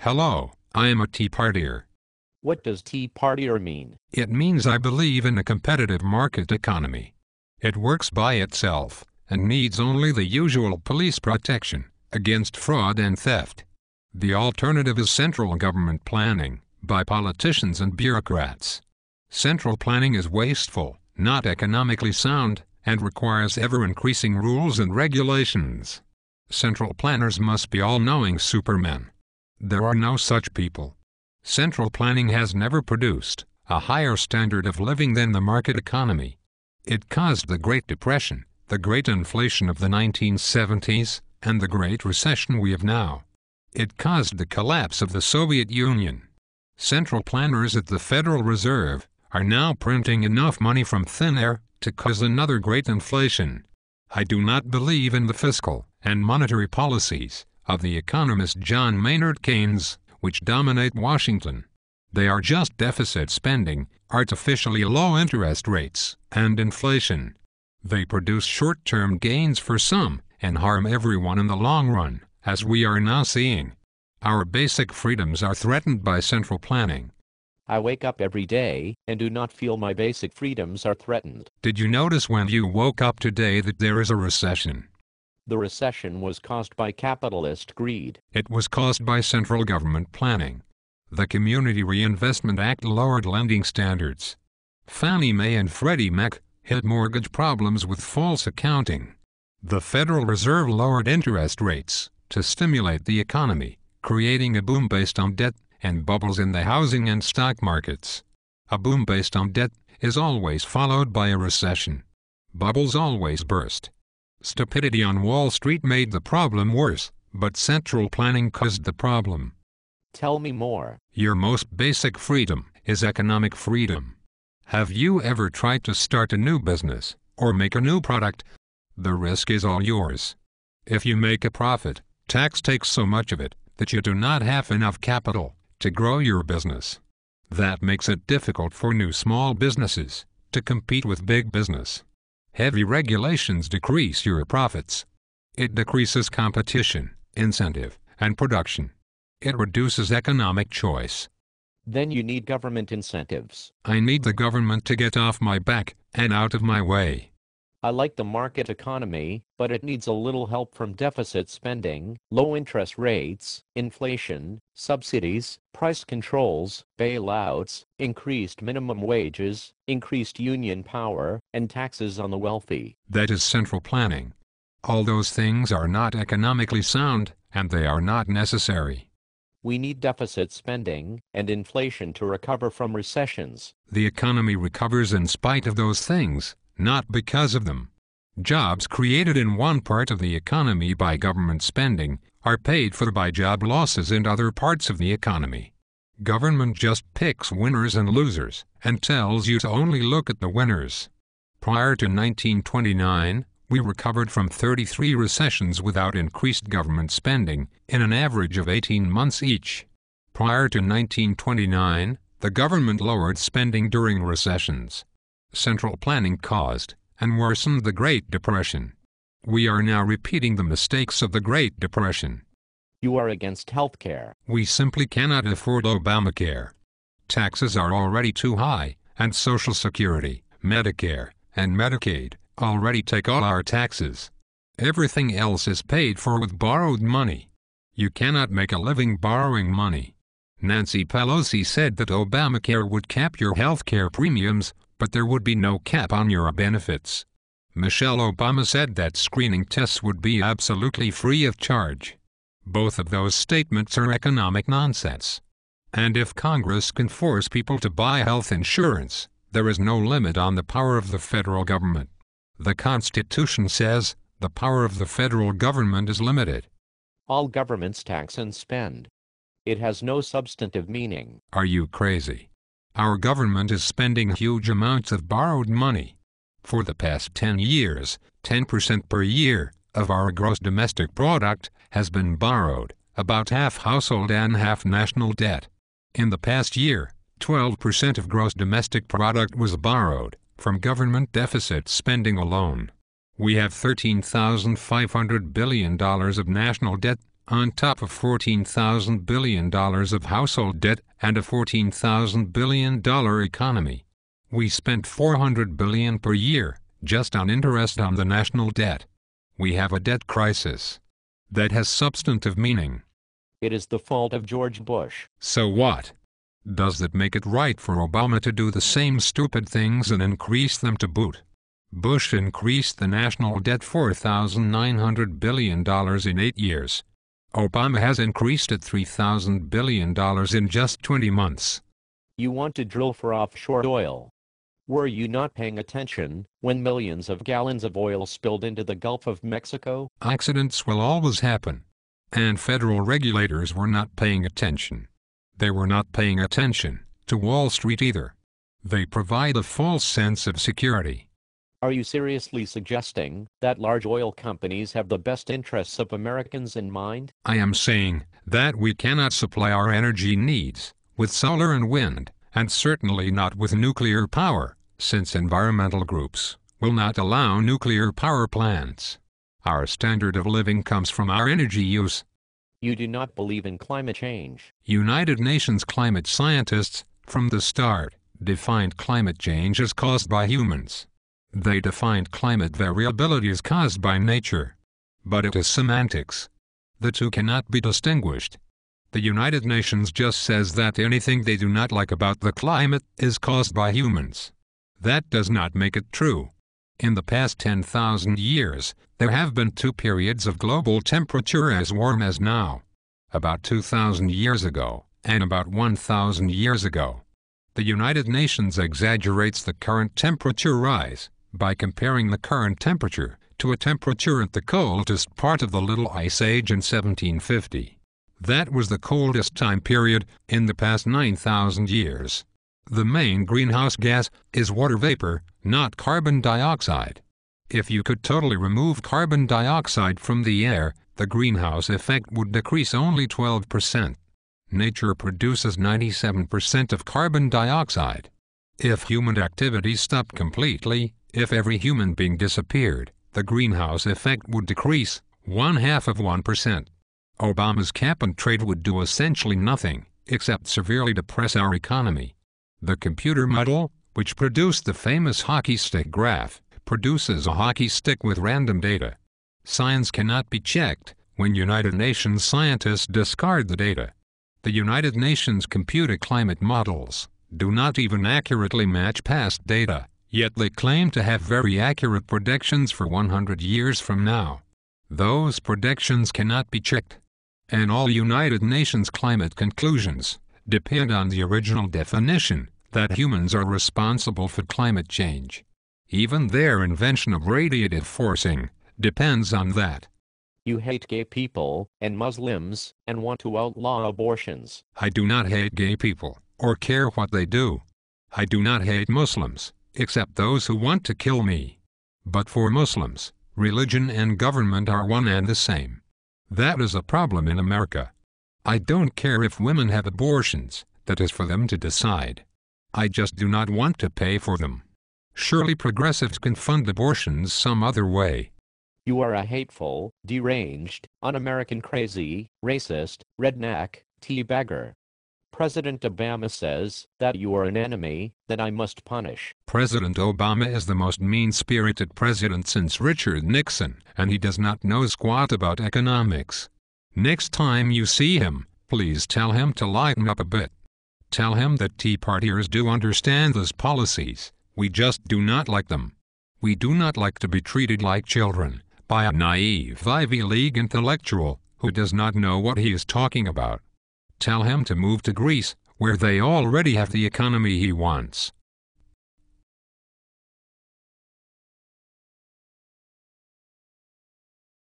Hello, I am a Tea Partier. What does Tea Partier mean? It means I believe in a competitive market economy. It works by itself and needs only the usual police protection against fraud and theft. The alternative is central government planning by politicians and bureaucrats. Central planning is wasteful, not economically sound, and requires ever-increasing rules and regulations. Central planners must be all-knowing supermen. There are no such people. Central planning has never produced a higher standard of living than the market economy. It caused the Great Depression, the great inflation of the 1970s, and the Great Recession we have now. It caused the collapse of the Soviet Union. Central planners at the Federal Reserve are now printing enough money from thin air to cause another great inflation. I do not believe in the fiscal and monetary policies of the economist John Maynard Keynes, which dominate Washington. They are just deficit spending, artificially low interest rates, and inflation. They produce short-term gains for some and harm everyone in the long run, as we are now seeing. Our basic freedoms are threatened by central planning. I wake up every day and do not feel my basic freedoms are threatened. Did you notice when you woke up today that there is a recession? The recession was caused by capitalist greed. It was caused by central government planning. The Community Reinvestment Act lowered lending standards. Fannie Mae and Freddie Mac hid mortgage problems with false accounting. The Federal Reserve lowered interest rates to stimulate the economy, creating a boom based on debt and bubbles in the housing and stock markets. A boom based on debt is always followed by a recession. Bubbles always burst. Stupidity on Wall Street made the problem worse, but central planning caused the problem. Tell me more. Your most basic freedom is economic freedom. Have you ever tried to start a new business or make a new product? The risk is all yours. If you make a profit, tax takes so much of it that you do not have enough capital to grow your business. That makes it difficult for new small businesses to compete with big business. Heavy regulations decrease your profits. It decreases competition, incentive, and production. It reduces economic choice. Then you need government incentives. I need the government to get off my back and out of my way. I like the market economy, but it needs a little help from deficit spending, low interest rates, inflation, subsidies, price controls, bailouts, increased minimum wages, increased union power, and taxes on the wealthy. That is central planning. All those things are not economically sound, and they are not necessary. We need deficit spending and inflation to recover from recessions. The economy recovers in spite of those things, not because of them. Jobs created in one part of the economy by government spending are paid for by job losses in other parts of the economy. Government just picks winners and losers and tells you to only look at the winners. Prior to 1929, we recovered from 33 recessions without increased government spending in an average of 18 months each. Prior to 1929, the government lowered spending during recessions. Central planning caused and worsened the Great Depression. We are now repeating the mistakes of the Great Depression. You are against health care. We simply cannot afford Obamacare. Taxes are already too high, and Social Security, Medicare, and Medicaid already take all our taxes. Everything else is paid for with borrowed money. You cannot make a living borrowing money. Nancy Pelosi said that Obamacare would cap your health care premiums, but there would be no cap on your benefits. Michelle Obama said that screening tests would be absolutely free of charge. Both of those statements are economic nonsense. And if Congress can force people to buy health insurance, there is no limit on the power of the federal government. The Constitution says the power of the federal government is limited. All governments tax and spend. It has no substantive meaning. Are you crazy? Our government is spending huge amounts of borrowed money. For the past 10 years, 10% per year of our gross domestic product has been borrowed, about half household and half national debt. In the past year, 12% of gross domestic product was borrowed from government deficit spending alone. We have $13,500 billion of national debt On top of $14,000 billion of household debt and a $14,000 billion economy. We spent $400 billion per year just on interest on the national debt. We have a debt crisis. That has substantive meaning. It is the fault of George Bush. So what? Does that make it right for Obama to do the same stupid things and increase them to boot? Bush increased the national debt $4,900 billion in 8 years. Obama has increased it $3,000 billion in just 20 months. You want to drill for offshore oil. Were you not paying attention when millions of gallons of oil spilled into the Gulf of Mexico? Accidents will always happen. And federal regulators were not paying attention. They were not paying attention to Wall Street either. They provide a false sense of security. Are you seriously suggesting that large oil companies have the best interests of Americans in mind? I am saying that we cannot supply our energy needs with solar and wind, and certainly not with nuclear power, since environmental groups will not allow nuclear power plants. Our standard of living comes from our energy use. You do not believe in climate change. United Nations climate scientists, from the start, defined climate change as caused by humans. They defined climate variability as caused by nature. But it is semantics. The two cannot be distinguished. The United Nations just says that anything they do not like about the climate is caused by humans. That does not make it true. In the past 10,000 years, there have been 2 periods of global temperature as warm as now. About 2,000 years ago, and about 1,000 years ago. The United Nations exaggerates the current temperature rise by comparing the current temperature to a temperature at the coldest part of the Little Ice Age in 1750. That was the coldest time period in the past 9,000 years. The main greenhouse gas is water vapor, not carbon dioxide. If you could totally remove carbon dioxide from the air, the greenhouse effect would decrease only 12%. Nature produces 97% of carbon dioxide. If human activity stopped completely, if every human being disappeared, the greenhouse effect would decrease 0.5%. Obama's cap and trade would do essentially nothing, except severely depress our economy. The computer model, which produced the famous hockey stick graph, produces a hockey stick with random data. Science cannot be checked when United Nations scientists discard the data. The United Nations computer climate models do not even accurately match past data, yet they claim to have very accurate predictions for 100 years from now. Those predictions cannot be checked. And all United Nations climate conclusions depend on the original definition that humans are responsible for climate change. Even their invention of radiative forcing depends on that. You hate gay people and Muslims and want to outlaw abortions. I do not hate gay people or care what they do. I do not hate Muslims, except those who want to kill me. But for Muslims, religion and government are one and the same. That is a problem in America. I don't care if women have abortions, that is for them to decide. I just do not want to pay for them. Surely progressives can fund abortions some other way. You are a hateful, deranged, un-American crazy, racist, redneck, teabagger. President Obama says that you are an enemy that I must punish. President Obama is the most mean-spirited president since Richard Nixon, and he does not know squat about economics. Next time you see him, please tell him to lighten up a bit. Tell him that Tea Partiers do understand those policies, we just do not like them. We do not like to be treated like children by a naive Ivy League intellectual who does not know what he is talking about. Tell him to move to Greece, where they already have the economy he wants.